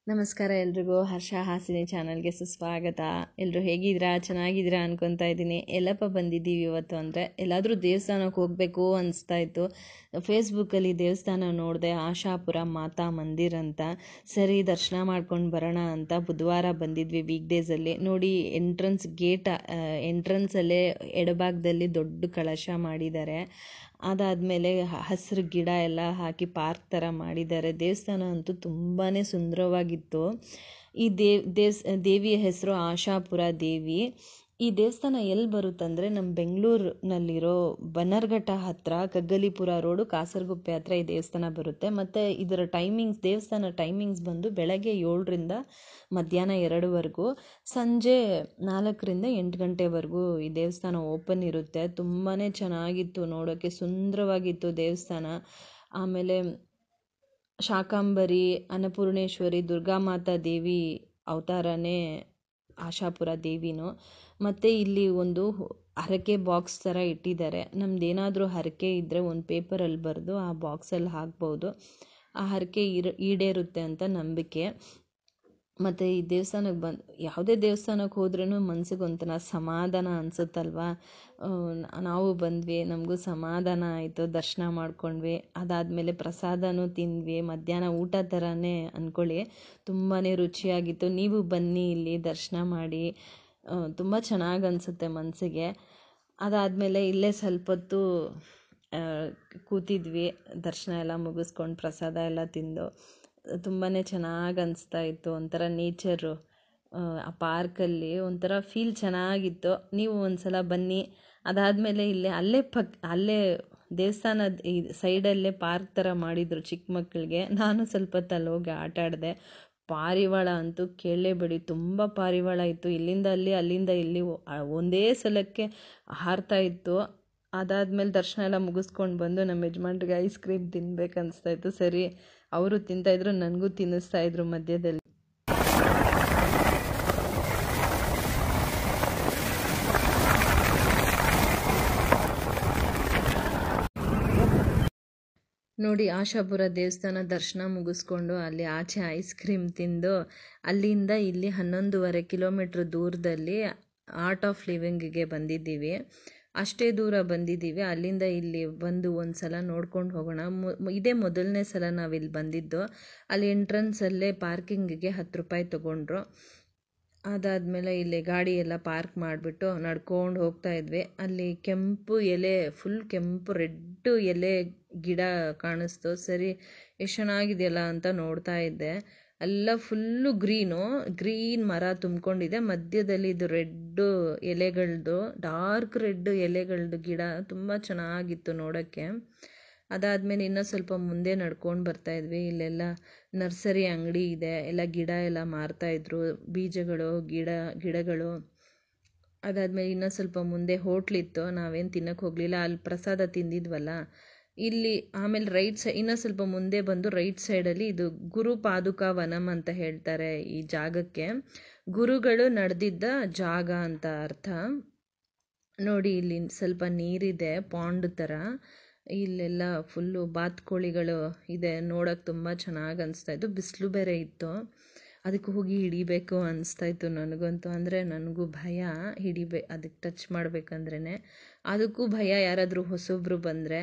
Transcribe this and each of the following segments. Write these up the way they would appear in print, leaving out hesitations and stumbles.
ನಮಸ್ಕಾರ ಎಲ್ರಿಗೂ. ಹರ್ಷ ಹಾಸಿನಿ ಚಾನಲ್ಗೆ ಸುಸ್ವಾಗತ. ಎಲ್ಲರೂ ಹೇಗಿದ್ದೀರಾ? ಚೆನ್ನಾಗಿದ್ದೀರಾ ಅನ್ಕೊತಾ ಇದ್ದೀನಿ. ಎಲ್ಲಪ್ಪ ಬಂದಿದ್ದೀವಿ ಇವತ್ತು ಅಂದರೆ ಎಲ್ಲಾದರೂ ದೇವಸ್ಥಾನಕ್ಕೆ ಹೋಗಬೇಕು ಅನಿಸ್ತಾ ಇತ್ತು. ಫೇಸ್ಬುಕ್ಕಲ್ಲಿ ದೇವಸ್ಥಾನ ನೋಡಿದೆ, ಆಶಾಪುರ ಮಾತಾ ಮಂದಿರ್ ಅಂತ. ಸರಿ ದರ್ಶನ ಮಾಡ್ಕೊಂಡು ಬರೋಣ ಅಂತ ಬುಧವಾರ ಬಂದಿದ್ವಿ ವೀಕ್ಡೇಸಲ್ಲಿ. ನೋಡಿ ಎಂಟ್ರೆನ್ಸಲ್ಲೇ ಎಡಭಾಗದಲ್ಲಿ ದೊಡ್ಡ ಕಳಶ ಮಾಡಿದ್ದಾರೆ. ಅದಾದಮೇಲೆ ಹಸಿರು ಗಿಡ ಎಲ್ಲ ಹಾಕಿ ಪಾರ್ಕ್ ಥರ ಮಾಡಿದ್ದಾರೆ. ದೇವಸ್ಥಾನ ಅಂತೂ ತುಂಬಾ ಸುಂದರವಾಗಿತ್ತು. ಈ ದೇವಿಯ ಹೆಸರು ಆಶಾಪುರ ದೇವಿ. ಈ ದೇವಸ್ಥಾನ ಎಲ್ಲಿ ಬರುತ್ತಂದರೆ ನಮ್ಮ ಬೆಂಗಳೂರಿನಲ್ಲಿರೋ ಬನ್ನರ್ಘಟ್ಟ ಹತ್ತಿರ ಕಗ್ಗಲೀಪುರ ರೋಡು ಕಾಸರಗುಪ್ಪೆ ಹತ್ರ ಈ ದೇವಸ್ಥಾನ ಬರುತ್ತೆ. ಮತ್ತು ಇದರ ದೇವಸ್ಥಾನ ಟೈಮಿಂಗ್ಸ್ ಬಂದು ಬೆಳಗ್ಗೆ 7ರಿಂದ ಮಧ್ಯಾಹ್ನ 2ವರೆಗೂ, ಸಂಜೆ 4ರಿಂದ 8 ಗಂಟೆವರೆಗೂ ಈ ದೇವಸ್ಥಾನ ಓಪನ್ ಇರುತ್ತೆ. ತುಂಬಾ ಚೆನ್ನಾಗಿತ್ತು, ನೋಡೋಕ್ಕೆ ಸುಂದರವಾಗಿತ್ತು ದೇವಸ್ಥಾನ. ಆಮೇಲೆ ಶಾಕಾಂಬರಿ, ಅನ್ನಪೂರ್ಣೇಶ್ವರಿ, ದುರ್ಗಾಮಾತಾ ದೇವಿ ಅವತಾರನೇ ಆಶಾಪುರ ದೇವಿನೂ. ಮತ್ತು ಇಲ್ಲಿ ಒಂದು ಹರಕೆ ಬಾಕ್ಸ್ ಥರ ಇಟ್ಟಿದ್ದಾರೆ. ನಮ್ದೇನಾದರೂ ಹರಕೆ ಇದ್ದರೆ ಒಂದು ಪೇಪರಲ್ಲಿ ಬರೆದು ಆ ಬಾಕ್ಸಲ್ಲಿ ಹಾಕ್ಬೋದು. ಆ ಹರಕೆ ಈಡೇರುತ್ತೆ ಅಂತ ನಂಬಿಕೆ. ಮತ್ತು ಈ ದೇವಸ್ಥಾನಕ್ಕೆ ಯಾವುದೇ ದೇವಸ್ಥಾನಕ್ಕೆ ಹೋದ್ರೂ ಮನ್ಸಿಗೆ ಒಂಥರ ಸಮಾಧಾನ ಅನಿಸುತ್ತಲ್ವ. ನಾವು ಬಂದ್ವಿ, ನಮಗೂ ಸಮಾಧಾನ ಆಯಿತು, ದರ್ಶನ ಮಾಡ್ಕೊಂಡ್ವಿ. ಅದಾದಮೇಲೆ ಪ್ರಸಾದನೂ ತಿಂದ್ವಿ. ಮಧ್ಯಾಹ್ನ ಊಟ ಥರನೇ ಅಂದ್ಕೊಳ್ಳಿ, ತುಂಬಾ ರುಚಿಯಾಗಿತ್ತು. ನೀವು ಬನ್ನಿ, ಇಲ್ಲಿ ದರ್ಶನ ಮಾಡಿ, ತುಂಬ ಚೆನ್ನಾಗಿ ಅನಿಸುತ್ತೆ ಮನಸ್ಸಿಗೆ. ಅದಾದಮೇಲೆ ಇಲ್ಲೇ ಸ್ವಲ್ಪ ಹೊತ್ತು ಕೂತಿದ್ವಿ, ದರ್ಶನ ಎಲ್ಲ ಮುಗಿಸ್ಕೊಂಡು ಪ್ರಸಾದ ಎಲ್ಲ ತಿಂದು. ತುಂಬಾ ಚೆನ್ನಾಗಿ ಅನಿಸ್ತಾ ಇತ್ತು. ಒಂಥರ ನೇಚರು, ಆ ಪಾರ್ಕಲ್ಲಿ ಒಂಥರ ಫೀಲ್ ಚೆನ್ನಾಗಿತ್ತು. ನೀವು ಒಂದು ಸಲ ಬನ್ನಿ. ಅದಾದಮೇಲೆ ಅಲ್ಲೇ ದೇವಸ್ಥಾನದ ಈ ಸೈಡಲ್ಲೇ ಪಾರ್ಕ್ ಥರ ಮಾಡಿದರು ಚಿಕ್ಕ ಮಕ್ಕಳಿಗೆ. ನಾನು ಸ್ವಲ್ಪ ಹೊತ್ತು ಹೋಗಿ ಆಟ ಆಡಿದೆ. ಪಾರಿವಾಳ ಅಂತೂ ಕೇಳಲೇಬೇಡಿ, ತುಂಬ ಪಾರಿವಾಳ ಇತ್ತು. ಇಲ್ಲಿಂದ ಅಲ್ಲಿ, ಅಲ್ಲಿಂದ ಇಲ್ಲಿ ಒಂದೇ ಸಲಕ್ಕೆ ಹಾರ್ತಾ ಇತ್ತು. ಅದಾದಮೇಲೆ ದರ್ಶನ ಎಲ್ಲ ಮುಗಿಸ್ಕೊಂಡು ಬಂದು ನಮ್ಮ ಯಜಮಾನ್ರಿಗೆ ಐಸ್ ಕ್ರೀಮ್ ತಿನ್ಬೇಕು ಅನಿಸ್ತಾ ಇತ್ತು. ಸರಿ, ಅವರು ತಿಂತಾಯಿದ್ರು, ನನಗೂ ತಿನ್ನಿಸ್ತಾಯಿದ್ರು ಮಧ್ಯದಲ್ಲಿ. ನೋಡಿ, ಆಶಾಪುರ ದೇವಸ್ಥಾನ ದರ್ಶನ ಮುಗಿಸ್ಕೊಂಡು ಅಲ್ಲಿ ಆಚೆ ಐಸ್ ಕ್ರೀಮ್ ತಿಂದು ಅಲ್ಲಿಂದ ಇಲ್ಲಿ 11.5 ಕಿಲೋಮೀಟ್ರ್ ದೂರದಲ್ಲಿ ಆರ್ಟ್ ಆಫ್ ಲಿವಿಂಗಿಗೆ ಬಂದಿದ್ದೀವಿ. ಅಷ್ಟೇ ದೂರ ಬಂದಿದ್ದೀವಿ. ಅಲ್ಲಿಂದ ಇಲ್ಲಿ ಬಂದು ಒಂದು ಸಲ ನೋಡ್ಕೊಂಡು ಹೋಗೋಣ. ಇದೇ ಮೊದಲನೇ ಸಲ ನಾವಿಲ್ಲಿ ಬಂದಿದ್ದು. ಅಲ್ಲಿ ಎಂಟ್ರೆನ್ಸಲ್ಲೇ ಪಾರ್ಕಿಂಗಿಗೆ 10 ರೂಪಾಯಿ ತೊಗೊಂಡ್ರು. ಅದಾದಮೇಲೆ ಇಲ್ಲಿ ಗಾಡಿ ಎಲ್ಲ ಪಾರ್ಕ್ ಮಾಡಿಬಿಟ್ಟು ನಡ್ಕೊಂಡು ಹೋಗ್ತಾ ಇದ್ವಿ. ಅಲ್ಲಿ ಕೆಂಪು ಎಲೆ, ಫುಲ್ ಕೆಂಪು ರೆಡ್ ಎಲೆ ಗಿಡ ಕಾಣಿಸ್ತು. ಸರಿ, ಎಷ್ಟು ಚೆನ್ನಾಗಿದೆಯಲ್ಲ ಅಂತ ನೋಡ್ತಾ ಇದ್ದೆ. ಎಲ್ಲ ಫುಲ್ಲು ಗ್ರೀನ್ ಮರ ತುಂಬಿಕೊಂಡಿದೆ. ಮಧ್ಯದಲ್ಲಿ ಇದು ರೆಡ್ ಎಲೆಗಳದ್ದು, ಡಾರ್ಕ್ ರೆಡ್ ಎಲೆಗಳದ್ದು ಗಿಡ ತುಂಬ ಚೆನ್ನಾಗಿತ್ತು ನೋಡೋಕ್ಕೆ. ಅದಾದಮೇಲೆ ಇನ್ನೂ ಸ್ವಲ್ಪ ಮುಂದೆ ನಡ್ಕೊಂಡು ಬರ್ತಾಯಿದ್ವಿ. ಇಲ್ಲೆಲ್ಲ ನರ್ಸರಿ ಅಂಗಡಿ ಇದೆ, ಎಲ್ಲ ಗಿಡ ಎಲ್ಲ ಮಾರ್ತಾಯಿದ್ರು, ಬೀಜಗಳು, ಗಿಡಗಳು. ಅದಾದಮೇಲೆ ಇನ್ನೂ ಸ್ವಲ್ಪ ಮುಂದೆ ಹೋಟ್ಲಿತ್ತು, ನಾವೇನು ತಿನ್ನೋಕ್ಕೆ ಹೋಗಲಿಲ್ಲ, ಅಲ್ಲಿ ಪ್ರಸಾದ ತಿಂದಿದ್ವಲ್ಲ. ಇಲ್ಲಿ ಆಮೇಲೆ ಇನ್ನೂ ಸ್ವಲ್ಪ ಮುಂದೆ ಬಂದು ರೈಟ್ ಸೈಡಲ್ಲಿ ಇದು ಗುರು ಪಾದುಕಾ ವನಂ ಅಂತ ಹೇಳ್ತಾರೆ ಈ ಜಾಗಕ್ಕೆ. ಗುರುಗಳು ನಡೆದಿದ್ದ ಜಾಗ ಅಂತ ಅರ್ಥ. ನೋಡಿ, ಇಲ್ಲಿ ಸ್ವಲ್ಪ ನೀರಿದೆ, ಪಾಂಡ್ ಥರ. ಇಲ್ಲೆಲ್ಲ ಫುಲ್ಲು ಬಾತುಕೋಳಿಗಳು ಇದೆ, ನೋಡೋಕೆ ತುಂಬ ಚೆನ್ನಾಗಿ ಅನಿಸ್ತಾ ಇತ್ತು. ಬಿಸಿಲು ಬೇರೆ ಇತ್ತು, ಅದಕ್ಕೆ ಹೋಗಿ ಹಿಡಿಬೇಕು ಅನಿಸ್ತಾ ಇತ್ತು ನನಗಂತೂ. ಅಂದರೆ ನನಗೂ ಭಯ, ಅದಕ್ಕೆ ಟಚ್ ಮಾಡಬೇಕಂದ್ರೇ ಅದಕ್ಕೂ ಭಯ. ಯಾರಾದರೂ ಹೊಸೊಬ್ಬರು ಬಂದರೆ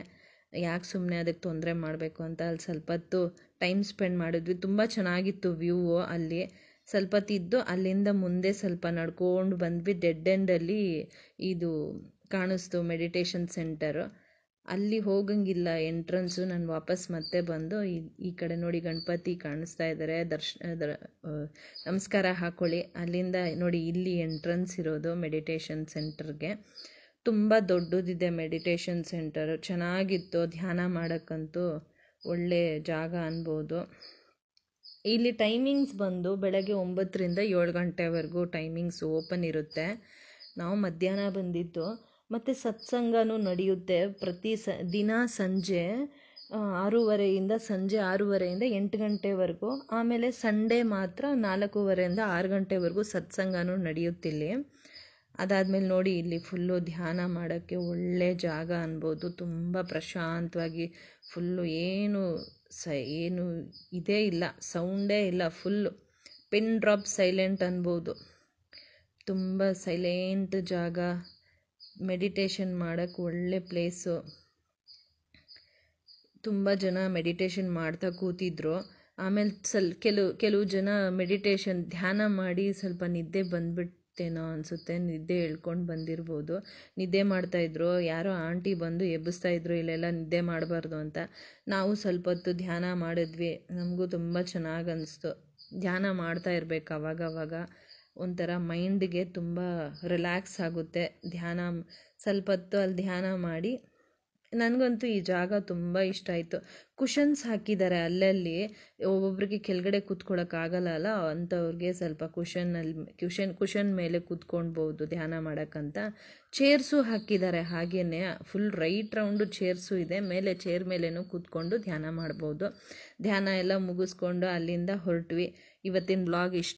ಯಾಕೆ ಸುಮ್ಮನೆ ಅದಕ್ಕೆ ತೊಂದರೆ ಮಾಡಬೇಕು ಅಂತ ಅಲ್ಲಿ ಸ್ವಲ್ಪ ಹೊತ್ತು ಟೈಮ್ ಸ್ಪೆಂಡ್ ಮಾಡಿದ್ವಿ. ತುಂಬ ಚೆನ್ನಾಗಿತ್ತು ವ್ಯೂ. ಅಲ್ಲಿ ಸ್ವಲ್ಪ ಹೊತ್ತಿದ್ದು ಅಲ್ಲಿಂದ ಮುಂದೆ ಸ್ವಲ್ಪ ನಡ್ಕೊಂಡು ಬಂದ್ವಿ. ಡೆಡ್ ಎಂಡಲ್ಲಿ ಇದು ಕಾಣಿಸ್ತು, ಮೆಡಿಟೇಷನ್ ಸೆಂಟರು. ಅಲ್ಲಿ ಹೋಗಂಗಿಲ್ಲ ಎಂಟ್ರೆನ್ಸು. ನಾನು ವಾಪಸ್ ಮತ್ತೆ ಬಂದು ಈ ಕಡೆ ನೋಡಿ, ಗಣಪತಿ ಕಾಣಿಸ್ತಾ ಇದ್ದಾರೆ, ನಮಸ್ಕಾರ ಹಾಕ್ಕೊಳ್ಳಿ. ಅಲ್ಲಿಂದ ನೋಡಿ, ಇಲ್ಲಿ ಎಂಟ್ರೆನ್ಸ್ ಇರೋದು ಮೆಡಿಟೇಷನ್ ಸೆಂಟರ್ಗೆ. ತುಂಬ ದೊಡ್ಡದಿದೆ ಮೆಡಿಟೇಷನ್ ಸೆಂಟರು, ಚೆನ್ನಾಗಿತ್ತು. ಧ್ಯಾನ ಮಾಡೋಕ್ಕಂತೂ ಒಳ್ಳೆ ಜಾಗ ಅನ್ಬೋದು. ಇಲ್ಲಿ ಟೈಮಿಂಗ್ಸ್ ಬಂದು ಬೆಳಗ್ಗೆ 9ರಿಂದ 7 ಗಂಟೆವರೆಗೂ ಟೈಮಿಂಗ್ಸ್ ಓಪನ್ ಇರುತ್ತೆ. ನಾವು ಮಧ್ಯಾಹ್ನ ಬಂದಿದ್ದು. ಮತ್ತು ಸತ್ಸಂಗನೂ ನಡೆಯುತ್ತೆ ದಿನ ಸಂಜೆ 6:30ಇಂದ 8 ಗಂಟೆವರೆಗೂ. ಆಮೇಲೆ ಸಂಡೇ ಮಾತ್ರ 4:30ಇಂದ 6 ಗಂಟೆವರೆಗೂ ಸತ್ಸಂಗನೂ ನಡೆಯುತ್ತಿಲ್ಲಿ. ಅದಾದಮೇಲೆ ನೋಡಿ, ಇಲ್ಲಿ ಫುಲ್ಲು ಧ್ಯಾನ ಮಾಡೋಕ್ಕೆ ಒಳ್ಳೆ ಜಾಗ ಅನ್ಬೋದು. ತುಂಬ ಪ್ರಶಾಂತವಾಗಿ, ಫುಲ್ಲು ಏನು ಇದೇ ಇಲ್ಲ, ಸೌಂಡೇ ಇಲ್ಲ, ಫುಲ್ಲು ಪಿನ್ ಡ್ರಾಪ್ ಸೈಲೆಂಟ್ ಅನ್ಬೋದು. ತುಂಬ ಸೈಲೆಂಟ್ ಜಾಗ, ಮೆಡಿಟೇಷನ್ ಮಾಡೋಕ್ಕೆ ಒಳ್ಳೆ ಪ್ಲೇಸು. ತುಂಬ ಜನ ಮೆಡಿಟೇಷನ್ ಮಾಡ್ತಾ ಕೂತಿದ್ರು. ಆಮೇಲೆ ಕೆಲವು ಜನ ಮೆಡಿಟೇಷನ್ ಧ್ಯಾನ ಮಾಡಿ ಸ್ವಲ್ಪ ನಿದ್ದೆ ಬಂದ್ಬಿಡ್ತೇನೋ ಅನಿಸುತ್ತೆ, ನಿದ್ದೆ ಹೇಳ್ಕೊಂಡು ಬಂದಿರ್ಬೋದು. ನಿದ್ದೆ ಮಾಡ್ತಾಯಿದ್ರು, ಯಾರೋ ಆಂಟಿ ಬಂದು ಎಬ್ಬಿಸ್ತಾ ಇದ್ರು, ಇಲ್ಲೆಲ್ಲ ನಿದ್ದೆ ಮಾಡಬಾರ್ದು ಅಂತ. ನಾವು ಸ್ವಲ್ಪ ಹೊತ್ತು ಧ್ಯಾನ ಮಾಡಿದ್ವಿ, ನಮಗೂ ತುಂಬ ಚೆನ್ನಾಗಿ ಅನಿಸ್ತು. ಧ್ಯಾನ ಮಾಡ್ತಾ ಇರಬೇಕು ಅವಾಗವಾಗ, ಒಂಥರ ಮೈಂಡ್ಗೆ ತುಂಬ ರಿಲ್ಯಾಕ್ಸ್ ಆಗುತ್ತೆ. ಸ್ವಲ್ಪ ಹೊತ್ತು ಅಲ್ಲಿ ಧ್ಯಾನ ಮಾಡಿ. ನನಗಂತೂ ಈ ಜಾಗ ತುಂಬ ಇಷ್ಟ ಆಯಿತು. ಕುಷನ್ಸ್ ಹಾಕಿದ್ದಾರೆ ಅಲ್ಲಲ್ಲಿ, ಒಬ್ಬೊಬ್ರಿಗೆ ಕೆಳಗಡೆ ಕೂತ್ಕೊಳ್ಳೋಕ್ಕಾಗಲ್ಲ ಅಲ್ಲ, ಅಂಥವ್ರಿಗೆ ಸ್ವಲ್ಪ ಕುಷನ್ ಮೇಲೆ ಕೂತ್ಕೊಳ್ಬೋದು ಧ್ಯಾನ ಮಾಡೋಕ್ಕಂತ. ಚೇರ್ಸು ಹಾಕಿದ್ದಾರೆ ಹಾಗೇನೆ, ಫುಲ್ ರೈಟ್ ರೌಂಡು ಚೇರ್ಸು ಇದೆ. ಮೇಲೆ ಚೇರ್ ಮೇಲೇನೂ ಕೂತ್ಕೊಂಡು ಧ್ಯಾನ ಮಾಡ್ಬೋದು. ಧ್ಯಾನ ಎಲ್ಲ ಮುಗಿಸ್ಕೊಂಡು ಅಲ್ಲಿಂದ ಹೊರಟ್ವಿ. ಇವತ್ತಿನ ಬ್ಲಾಗ್ ಇಷ್ಟ